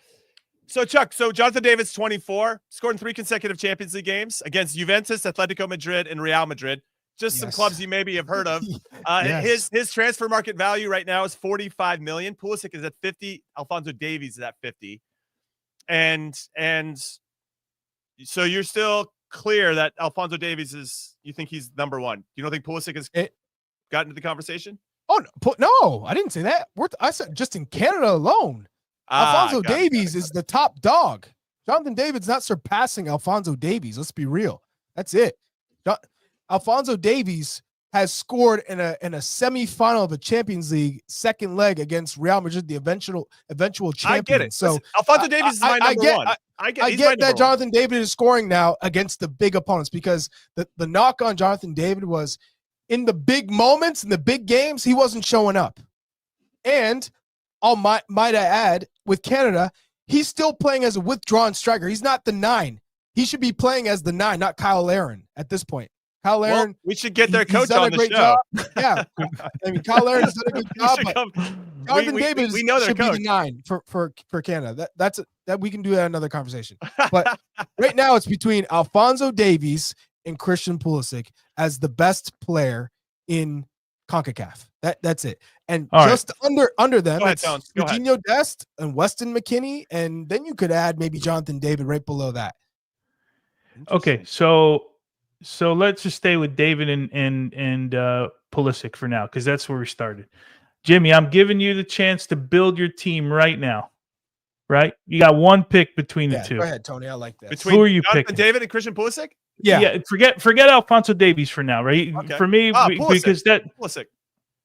So Chuck, Jonathan David's 24, scored in 3 consecutive Champions League games against Juventus, Atletico Madrid, and Real Madrid. Just some clubs you maybe have heard of. His transfer market value right now is 45 million. Pulisic is at 50. Alphonso Davies is at 50. And so you're still clear that Alphonso Davies you think he's number 1. You don't think Pulisic has gotten into the conversation? Oh no, I didn't say that. I said just in Canada alone. Alphonso Davies is the top dog. Jonathan David's not surpassing Alphonso Davies. Let's be real. That's it. Alphonso Davies has scored in a semifinal of a Champions League second leg against Real Madrid, the eventual champion. I get it. So listen, Alphonso Davies is my number 1. I get that Jonathan David is scoring now against the big opponents because the knock on Jonathan David was in the big moments, in the big games, he wasn't showing up. And might I add, with Canada, he's still playing as a withdrawn striker. He's not the 9. He should be playing as the 9, not Kyle Aaron at this point. Kyle Aaron, we should get their coach on the show. Job. Yeah, I mean, Kyle Aaron has done a good job, but Jonathan David should be the 9 for Canada. That's we can do that another conversation. But right now, it's between Alphonso Davies and Christian Pulisic as the best player in CONCACAF. That's it. And just under them, it's Serginho Dest and Weston McKennie, and then you could add maybe Jonathan David right below that. Okay, so let's just stay with David and Pulisic for now because that's where we started. Jimmy, I'm giving you the chance to build your team right now. Right? You got 1 pick between the 2. Go ahead, Tony. I like that. Who are you Jonathan picking? David and Christian Pulisic? Yeah. Forget Alphonso Davies for now, right? Okay. For me, because Pulisic.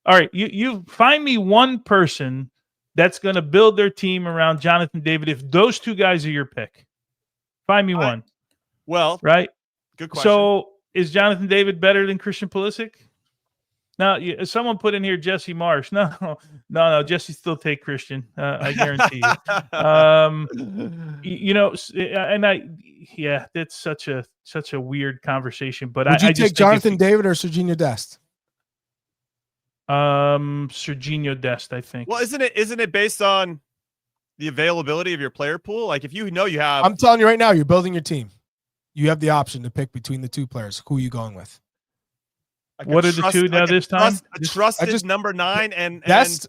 All right, you find me one person that's going to build their team around Jonathan David if those 2 guys are your pick. Find me one. Well, right? Good question. So is Jonathan David better than Christian Pulisic? Now, someone put in here Jesse Marsh. No. Jesse still take Christian. I guarantee you. That's such a weird conversation. But would you take Jonathan David or Serginho Dest? Serginho Dest, I think. Well, isn't it based on the availability of your player pool? Like if you have, I'm telling you right now, you're building your team. You have the option to pick between the 2 players. Who are you going with? What are the 2 now this time? Trusted number 9 and Dest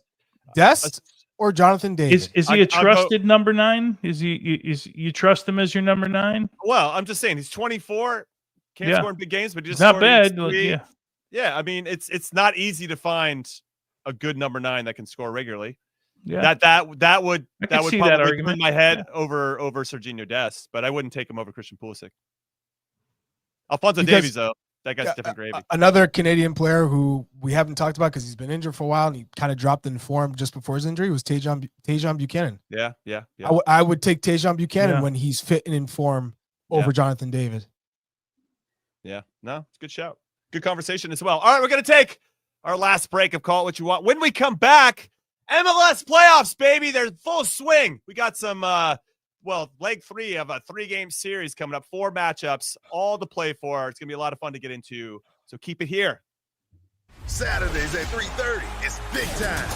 or Jonathan David. Is he a trusted number 9? Is you trust him as your number 9? Well, I'm just saying he's 24, can't score in big games, but he just not scored bad. Yeah, I mean, it's not easy to find a good number 9 that can score regularly. Yeah, That would see that probably argument. turn my head over Serginho Dest, but I wouldn't take him over Christian Pulisic. Alphonso Davies, though, that guy's different gravy. Another Canadian player who we haven't talked about because he's been injured for a while and he kind of dropped in form just before his injury was Tajon Buchanan. Yeah. I would take Tajon Buchanan when he's fit and in form over Jonathan David. Yeah, no, it's a good shout. Good conversation as well. All right, we're going to take our last break of Call It What You Want. When we come back, MLS playoffs, baby. They're full swing. We got some, leg 3 of a 3-game series coming up, 4 matchups, all to play for. It's going to be a lot of fun to get into, so keep it here. Saturdays at 3:30, it's big time.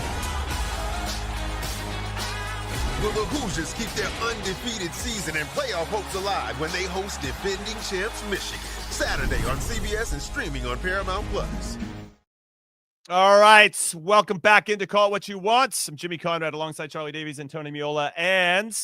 Will the Hoosiers keep their undefeated season and playoff hopes alive when they host defending champs Michigan? Saturday on CBS and streaming on Paramount+. All right, welcome back into Call It What You Want. I'm Jimmy Conrad alongside Charlie Davies and Tony Miola. And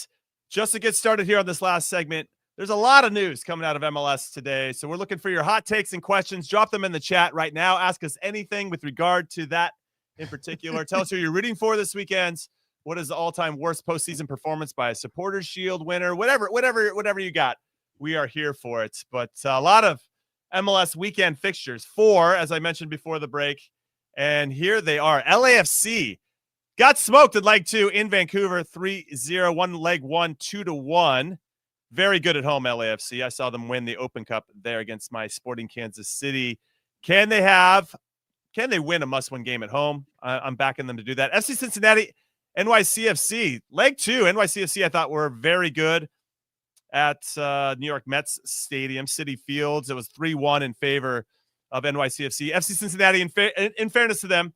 just to get started here on this last segment, there's a lot of news coming out of MLS today. So we're looking for your hot takes and questions. Drop them in the chat right now. Ask us anything with regard to that in particular. Tell us who you're rooting for this weekend. What is the all-time worst postseason performance by a Supporters Shield winner? Whatever you got, we are here for it. But a lot of MLS weekend fixtures. 4, as I mentioned before the break. And here they are. LAFC got smoked in leg 2 in Vancouver, 3-0. Won leg 1, 2-1. Very good at home, LAFC. I saw them win the Open Cup there against my Sporting Kansas City. Can they win a must-win game at home? I'm backing them to do that. FC Cincinnati, NYCFC. Leg 2, NYCFC I thought were very good at New York Mets Stadium, Citi Fields. It was 3-1 in favor of NYCFC. FC Cincinnati, in fairness to them,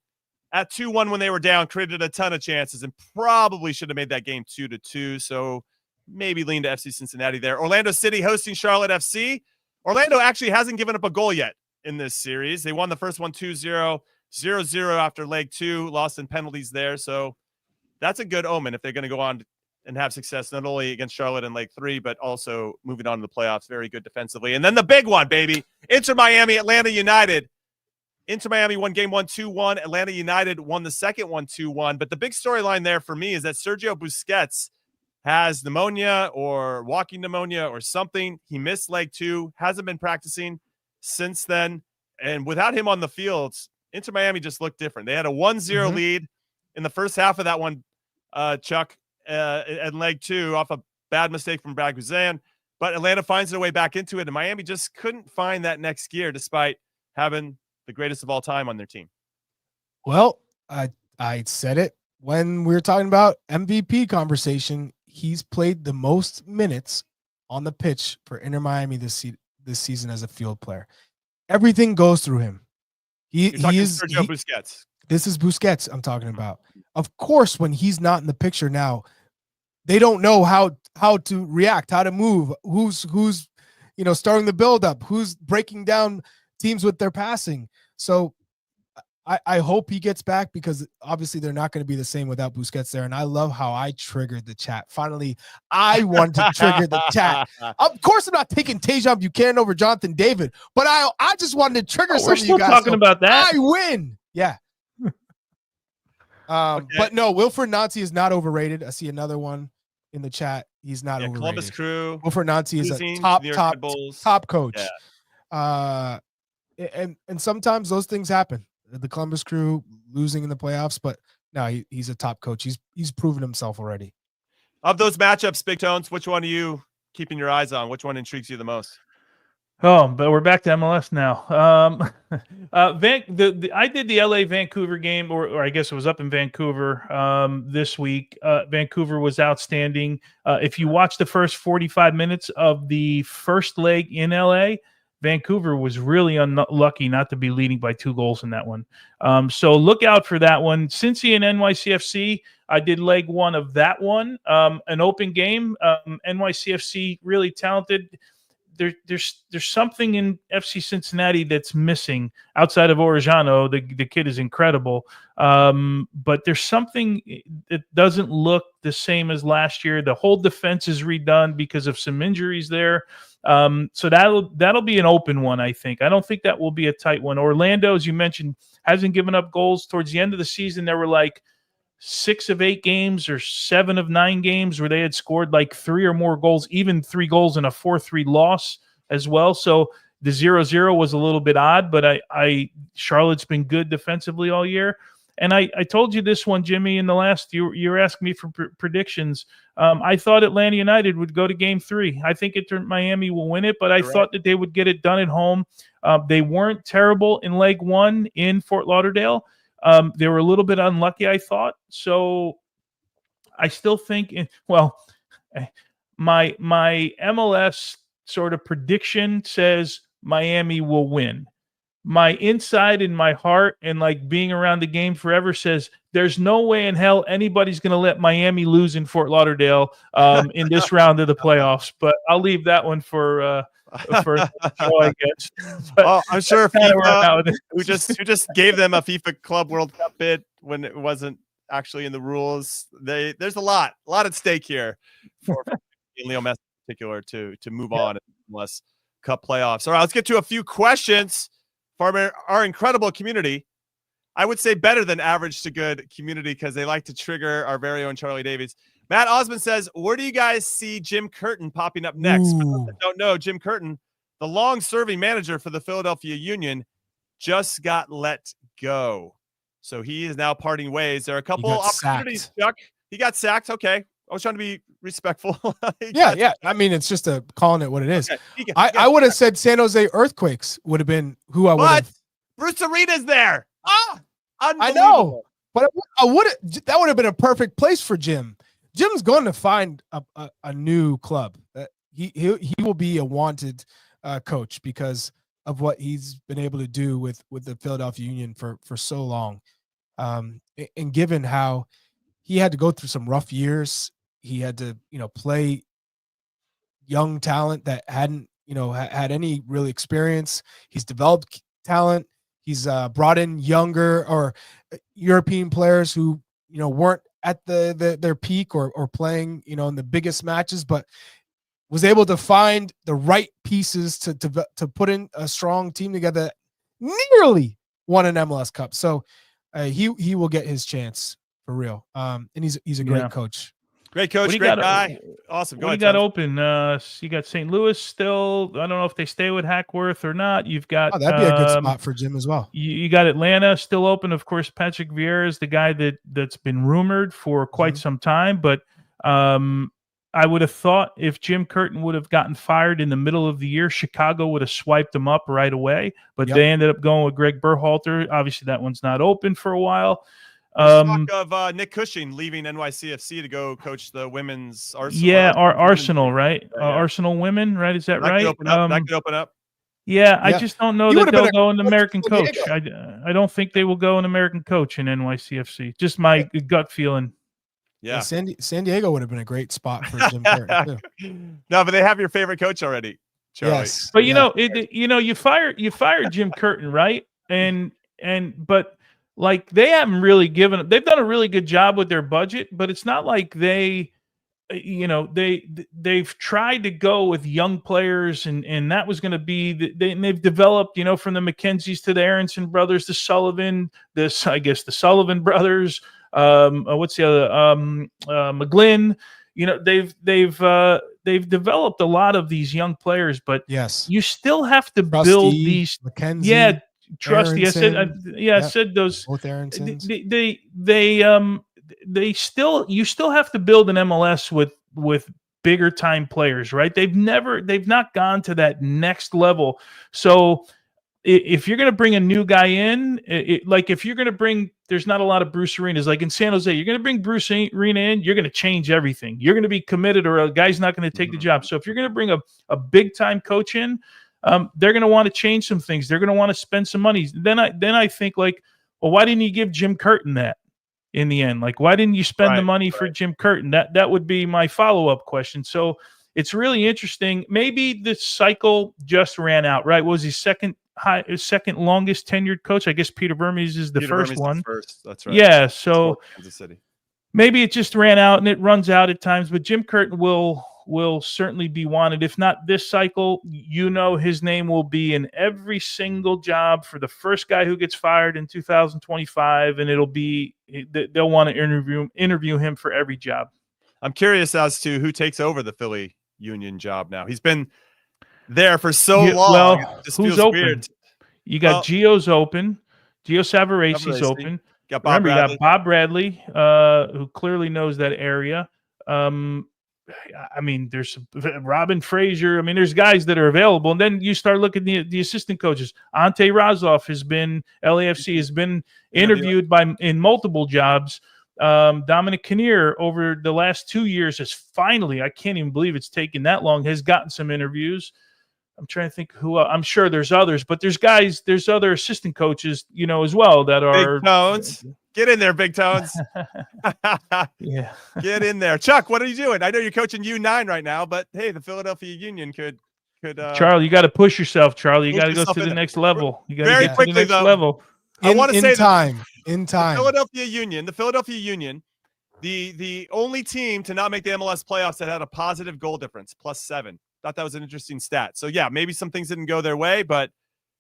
at 2-1 when they were down, created a ton of chances and probably should have made that game 2-2. So maybe lean to FC Cincinnati there. Orlando City hosting Charlotte FC. Orlando actually hasn't given up a goal yet in this series. They won the first one 2-0, 0-0 after leg 2, lost in penalties there. So that's a good omen if they're going to go on and have success not only against Charlotte in leg 3, but also moving on to the playoffs. Very good defensively. And then the big one, baby. Inter Miami, Atlanta United. Inter Miami won game 1, 2-1. Atlanta United won the second one, 2-1. But the big storyline there for me is that Sergio Busquets has pneumonia or walking pneumonia or something. He missed leg 2, hasn't been practicing since then. And without him on the fields, Inter Miami just looked different. They had a 1-0 lead in the first half of that one, Chuck, at leg 2 off a bad mistake from Brad Guzan. But Atlanta finds their way back into it, and Miami just couldn't find that next gear despite having the greatest of all time on their team. Well, I said it when we were talking about MVP conversation. He's played the most minutes on the pitch for Inter Miami this season as a field player. Everything goes through him. He is Sergio Busquets. This is Busquets I'm talking about. Of course, when he's not in the picture now, they don't know how to react, how to move, who's starting the build up, who's breaking down teams with their passing. So I hope he gets back because obviously they're not going to be the same without Busquets there. And I love how I triggered the chat. Finally, I want to trigger the chat. Of course, I'm not taking Tajon Buchanan over Jonathan David, but I just wanted to trigger some of you guys. We're talking about that. I win. Yeah. Okay. But no, Wilfred Nancy is not overrated. I see another one in the chat. He's not overrated. Columbus Crew. Wilfred Nancy is a top coach. Yeah. And sometimes those things happen. The Columbus Crew losing in the playoffs, but no, he's a top coach. He's proven himself already. Of those matchups, Big Tones, which one are you keeping your eyes on? Which one intrigues you the most? Oh, but we're back to MLS now. I did the LA Vancouver game, or I guess it was up in Vancouver this week. Vancouver was outstanding. If you watch the first 45 minutes of the first leg in LA, Vancouver was really unlucky not to be leading by 2 goals in that one. So look out for that one. Cincy and NYCFC, I did leg 1 of that one. An open game. NYCFC really talented. there's something in FC Cincinnati that's missing outside of Orejano. The kid is incredible, but there's something that doesn't look the same as last year. The whole defense is redone because of some injuries there. So that'll be an open one, I think. I don't think that will be a tight one. Orlando, as you mentioned, hasn't given up goals. Towards the end of the season, there were like 6 of 8 games or 7 of 9 games where they had scored like 3 or more goals, even 3 goals in a 4-3 loss as well. So the 0-0 was a little bit odd, but Charlotte's been good defensively all year. And I told you this one, Jimmy, in the last, you were asking me for predictions. I thought Atlanta United would go to game 3. I think Miami will win it, but I thought that they would get it done at home. They weren't terrible in leg 1 in Fort Lauderdale. They were a little bit unlucky, I thought. So I still think, my MLS sort of prediction says Miami will win. My inside in my heart and like being around the game forever says there's no way in hell anybody's going to let Miami lose in Fort Lauderdale in this round of the playoffs. But I'll leave that one for the show, I guess. But I'm sure FIFA, who just gave them a FIFA Club World Cup bid when it wasn't actually in the rules. There's a lot at stake here for Leo Messi in particular to move on in MLS Cup playoffs. All right, let's get to a few questions from our incredible community. I would say better than average to good community because they like to trigger our very own Charlie Davies. Matt Osmond says, where do you guys see Jim Curtin popping up next? For those that don't know, Jim Curtin, the long-serving manager for the Philadelphia Union, just got let go. So he is now parting ways. There are a couple opportunities, Chuck. He got sacked. Okay. I was trying to be respectful. Yeah. I mean, it's just calling it what it is. Okay. I would have said San Jose Earthquakes would have been who I would have. Bruce Arena's there. I know. But that would have been a perfect place for Jim. Jim's going to find a new club. He will be a wanted coach because of what he's been able to do with the Philadelphia Union for so long. And given how he had to go through some rough years, he had to, play young talent that hadn't, had any real experience. He's developed talent. He's brought in younger or European players who, weren't at their peak or playing, in the biggest matches, but was able to find the right pieces to put in a strong team together. Nearly won an MLS Cup, so he will get his chance for real. And he's a great coach. Great coach, great guy. Awesome. What do you got open? You got St. Louis still. I don't know if they stay with Hackworth or not. You've got that'd be a good spot for Jim as well. You got Atlanta still open. Of course, Patrick Vieira is the guy that's been rumored for quite some time. But I would have thought if Jim Curtin would have gotten fired in the middle of the year, Chicago would have swiped him up right away. But they ended up going with Greg Berhalter. Obviously, that one's not open for a while. Talk of Nick Cushing leaving NYCFC to go coach the women's Arsenal. Yeah, Arsenal, right? Arsenal women, right? Is that right? That could open up. Yeah, I just don't know that they'll go an American coach. I don't think they will go an American coach in NYCFC. Just my gut feeling. Yeah, San Diego would have been a great spot for Jim Curtin too. No, but they have your favorite coach already, Charlie. Yes, but you fired Jim Curtin, right? But like they've done a really good job with their budget, but it's not like they've tried to go with young players and that was going to be they've developed, from the McKenzies to the Aaronson brothers, the Sullivan brothers, what's the other, McGlynn, they've developed a lot of these young players, but you still have to build these McKenzie. Trusty, I said those. Both Aaronsons. You still have to build an MLS with bigger time players, right? They've not gone to that next level. So if you're going to bring a new guy in, if you're going to bring, there's not a lot of Bruce Arenas. Like in San Jose, you're going to bring Bruce Arena in, you're going to change everything. You're going to be committed, or a guy's not going to take the job. So if you're going to bring a big time coach in, they're going to want to change some things. They're going to want to spend some money. Then I think well, why didn't you give Jim Curtin that in the end? Like, why didn't you spend the money for Jim Curtin? That would be my follow-up question. So it's really interesting. Maybe the cycle just ran out, right? Was he second longest tenured coach? I guess Peter Vermes is the first one. That's right. Yeah, so Kansas City. Maybe it just ran out and it runs out at times, but Jim Curtin will certainly be wanted. If not this cycle, his name will be in every single job for the first guy who gets fired in 2025, and they'll want to interview him for every job. I'm curious as to who takes over the Philly Union job now. He's been there for so long. Well, who's open? Weird. You got Gio's open. Gio Savarese's open. You got Bob Bradley, who clearly knows that area. There's Robin Frazier. I mean, there's guys that are available. And then you start looking at the assistant coaches. Ante Razov LAFC has been interviewed in multiple jobs. Dominic Kinnear over the last 2 years has finally, I can't even believe it's taken that long, has gotten some interviews. I'm trying to think who. I'm sure there's others, but there's other assistant coaches, as well that are. Big Tones, get in there, Big Tones. Yeah, get in there, Chuck. What are you doing? I know you're coaching U9 right now, but hey, the Philadelphia Union could. Charlie, you got to push yourself, Charlie. You got to go to the next level. You got to get to the next level. I want to say in time. The Philadelphia Union, the only team to not make the MLS playoffs that had a positive goal difference, +7. Thought that was an interesting stat. So, yeah, maybe some things didn't go their way, but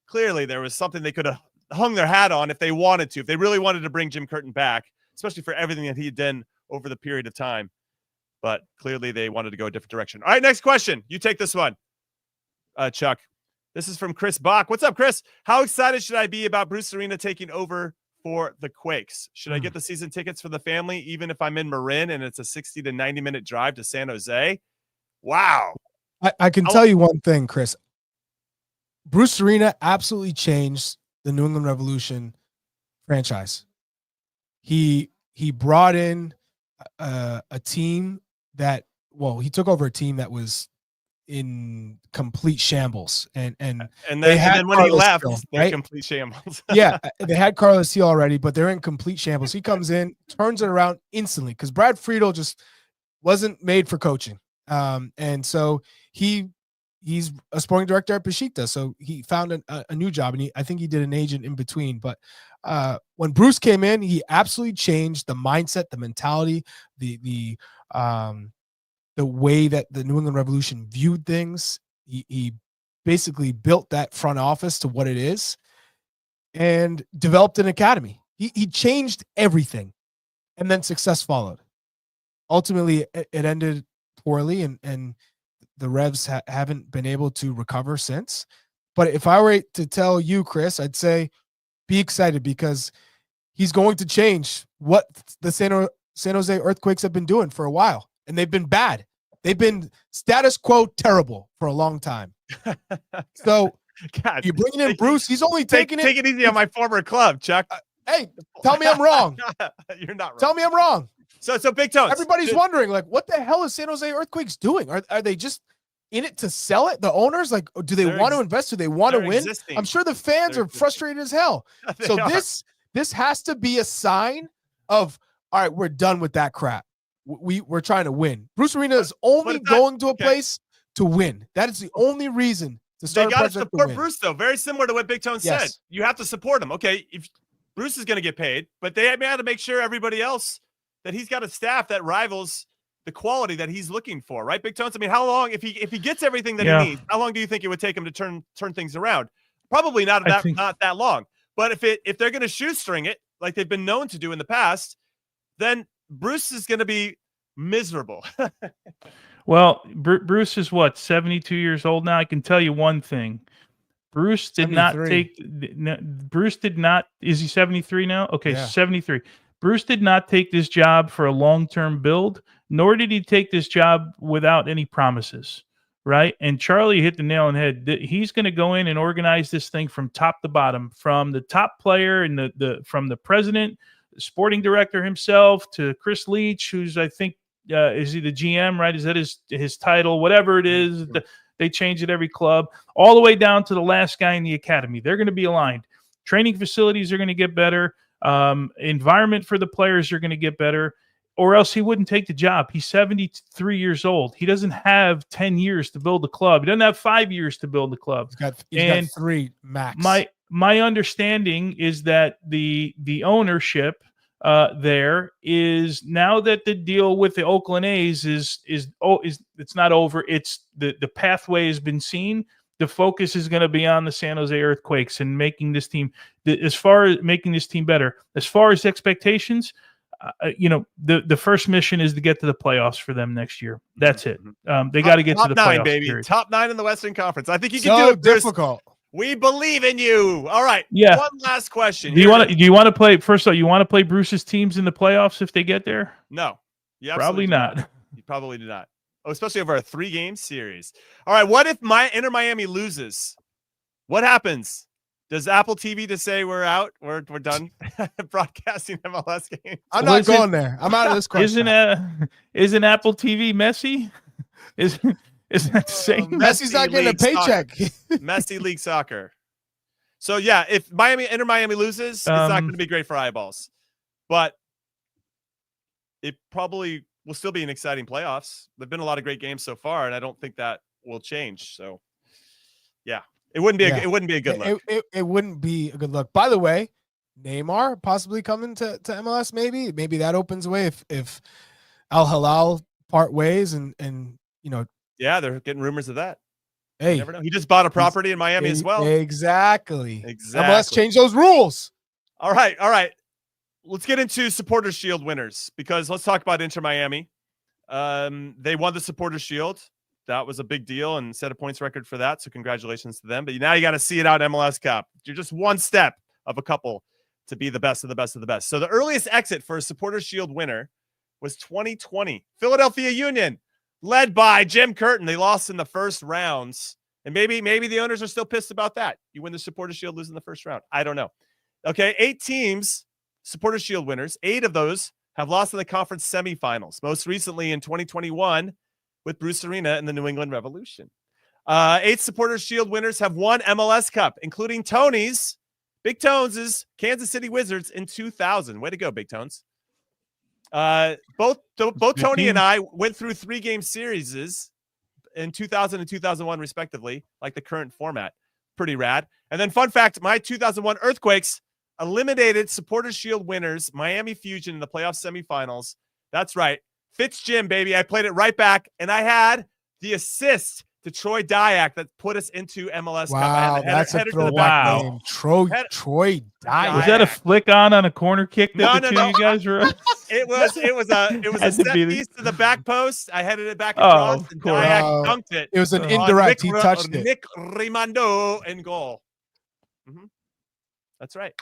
clearly there was something they could have hung their hat on if they wanted to, if they really wanted to bring Jim Curtin back, especially for everything that he had done over the period of time. But clearly they wanted to go a different direction. All right, next question. You take this one, Chuck. This is from Chris Bach. What's up, Chris? How excited should I be about Bruce Arena taking over for the Quakes? Should I get the season tickets for the family, even if I'm in Marin and it's a 60 to 90-minute drive to San Jose? Wow. I can tell you one thing, Chris. Bruce Arena absolutely changed the New England Revolution franchise. He brought in a team that, he took over a team that was in complete shambles, and then when he left, they're complete shambles. Yeah, they had Carlos Hill already, but they're in complete shambles. He comes in, turns it around instantly because Brad Friedel just wasn't made for coaching. And so he's a sporting director at Besiktas, so he found a new job, and I think he did an agent in between. But when Bruce came in, he absolutely changed the mindset, the mentality, the way that the New England Revolution viewed things. He basically built that front office to what it is, and developed an academy. He changed everything, and then success followed. Ultimately, it ended poorly, and the Revs haven't been able to recover since. But if I were to tell you, Chris, I'd say be excited, because he's going to change what the San Jose Earthquakes have been doing for a while, and they've been bad. They've been status quo terrible for a long time. So God, you're bringing in Bruce. He's only taking Take it easy on my former club, Chuck. Hey, tell me I'm wrong. You're not wrong. Tell me I'm wrong. So Big Tones. Everybody's wondering, what the hell is San Jose Earthquakes doing? Are they just in it to sell it? The owners, do they want to invest? Do they want to win? Existing. I'm sure the fans are frustrated as hell. So this has to be a sign of, all right, we're done with that crap. We're trying to win. Bruce Arena is only going to a place to win. That is the only reason to start. They got to support Bruce, though. Very similar to what Big Tone said. You have to support him. Okay, if Bruce is going to get paid, but they have to make sure everybody else that he's got a staff that rivals the quality that he's looking for, right, Big Tones? I mean, how long, if he gets everything that he needs, how long do you think it would take him to turn things around? Probably not that long. But if they're going to shoestring it like they've been known to do in the past, then Bruce is going to be miserable. Well, Bruce is 72 years old now. I can tell you one thing. Bruce did 73. Is he 73 now? Okay, yeah. 73. Bruce did not take this job for a long-term build, nor did he take this job without any promises, right? And Charlie hit the nail on the head. He's going to go in and organize this thing from top to bottom, from the top player and from the president, the sporting director himself, to Chris Leach, who's, I think, is he the GM, right? Is that his title? Whatever it is, they change it every club, all the way down to the last guy in the academy. They're going to be aligned. Training facilities are going to get better. Environment for the players are going to get better. or else he wouldn't take the job. He's 73 years old. He doesn't have 10 years to build a club. He doesn't have 5 years to build a club. He's got 3 max. My understanding is that the ownership there is, now that the deal with the Oakland A's is it's not over. It's the pathway has been seen. The focus is going to be on the San Jose Earthquakes and making this team, as far as making this team better. As far as expectations, the first mission is to get to the playoffs for them next year. That's it. They got to get to the playoffs. Baby. Period. Top 9 in the Western Conference. I think you can do it. Difficult. We believe in you. All right. Yeah. One last question. Do you want to play? First of all, you want to play Bruce's teams in the playoffs if they get there? No. Probably not. You probably do not. Oh, especially over a 3-game series. All right. What if Inter Miami loses? What happens? Does Apple TV just say we're out? We're done broadcasting MLS games? I'm not going there. I'm out of this question. Isn't Apple TV messy? Isn't that the same? Messi's not getting a paycheck. Messy league soccer. So yeah, if Inter Miami loses, it's not going to be great for eyeballs. But it probably will still be an exciting playoffs. There've been a lot of great games so far, and I don't think that will change. So yeah. It wouldn't be a good look. It wouldn't be a good look. By the way, Neymar possibly coming to MLS. Maybe that opens the way if Al Hilal part ways and yeah, they're getting rumors of that. Hey, you never know. He just bought a property in Miami as well. Exactly. MLS changed those rules. All right. Let's get into Supporters Shield winners, because let's talk about Inter Miami. They won the Supporters Shield. That was a big deal and set a points record for that. So congratulations to them. But now you got to see it out MLS Cup. You're just one step of a couple to be the best of the best of the best. So the earliest exit for a Supporters Shield winner was 2020. Philadelphia Union, led by Jim Curtin. They lost in the first rounds. And maybe the owners are still pissed about that. You win the Supporters Shield, lose in the first round. I don't know. Okay, 8 teams, Supporters Shield winners. 8 of those have lost in the conference semifinals. Most recently in 2021, with Bruce Arena and the New England Revolution. 8 Supporters Shield winners have won MLS Cup, including Big Tones' Kansas City Wizards in 2000. Way to go, Big Tones. Both Tony and I went through 3-game series in 2000 and 2001, respectively, like the current format. Pretty rad. And then fun fact, my 2001 Earthquakes eliminated Supporters Shield winners Miami Fusion in the playoff semifinals. That's right. Fitz Jim, baby. I played it right back, and I had the assist to Troy Dyack that put us into MLS Cup. Wow, that's a throwback name. Troy Dyack. Was that a flick on a corner kick that the two of you guys were? It was a set piece to the back post. I headed it back across, and Dyack dunked it. It was an indirect. He touched it. Nick Rimando in goal. That's right.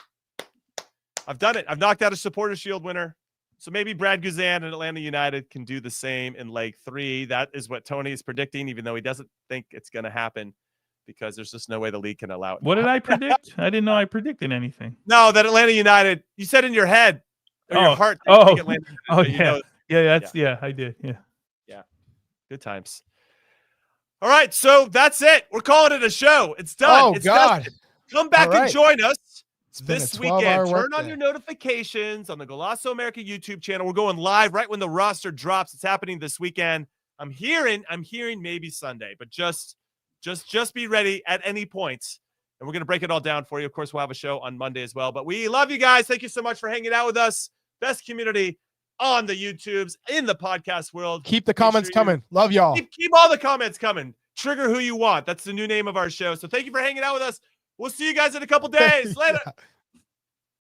I've done it. I've knocked out a Supporters Shield winner. So maybe Brad Guzan and Atlanta United can do the same in leg 3. That is what Tony is predicting, even though he doesn't think it's going to happen because there's just no way the league can allow it. What did I predict? I didn't know I predicted anything. No, that Atlanta United, you said in your head or your heart. Yeah. Yeah, I did. Yeah. Good times. All right. So that's it. We're calling it a show. It's done. It's God. Done. Come back and join us. This weekend. Turn on your notifications on the Golazo America YouTube channel. We're going live right when the roster drops. It's happening this weekend. I'm hearing maybe Sunday, but just be ready at any point. And we're going to break it all down for you. Of course, we'll have a show on Monday as well. But we love you guys. Thank you so much for hanging out with us. Best community on the YouTubes, in the podcast world. Keep the comments coming. Love y'all. Keep all the comments coming. Trigger who you want. That's the new name of our show. So thank you for hanging out with us. We'll see you guys in a couple days. Later.